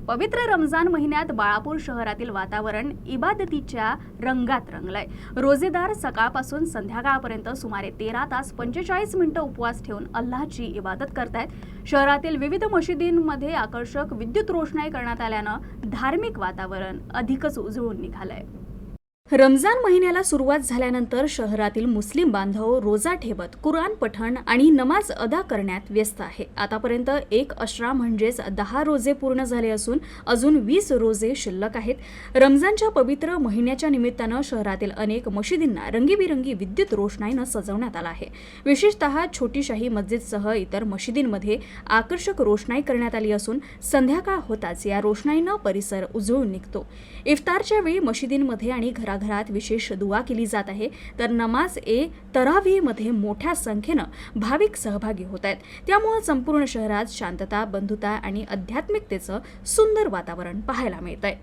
पवित्र रमजान महिन्यात बाळापूर शहरातील वातावरण इबादतीच्या रंगात रंगलंय। रोजेदार सकाळपासून संध्याकाळपर्यंत सुमारे 13 तास 45 मिनिटं उपवास ठेवून अल्लाहची इबादत करतायत। शहरातील विविध मशिदींमध्ये आकर्षक विद्युत रोषणाई करण्यात आल्यानं धार्मिक वातावरण अधिकच उजळून निघालंय। रमजान महिन्याला सुरुवात झाल्यानंतर शहरातील मुस्लिम बांधव रोजा ठेवत कुराण पठण आणि नमाज अदा करण्यात व्यस्त आहे। आतापर्यंत 1 अशरा म्हणजेच 10 रोजे पूर्ण झाले असून अजून 20 रोजे शिल्लक आहेत। रमजानच्या पवित्र महिन्याच्या निमित्तानं शहरातील अनेक मशिदींना रंगीबिरंगी विद्युत रोषणाईनं सजवण्यात आलं आहे। विशेषतः छोटी शाही मस्जिदसह इतर मशिदींमध्ये आकर्षक रोषणाई करण्यात आली असून संध्याकाळ होताच या रोषणाईनं परिसर उजळून निघतो। इफ्तारच्या वेळी मशिदींमध्ये आणि घरात विशेष दुआ केली जात आहे, तर नमाज तरावीमध्ये मोठ्या संख्येनं भाविक सहभागी होत आहेत। त्यामुळे संपूर्ण शहरात शांतता, बंधुता आणि आध्यात्मिकतेचं सुंदर वातावरण पाहायला मिळतंय।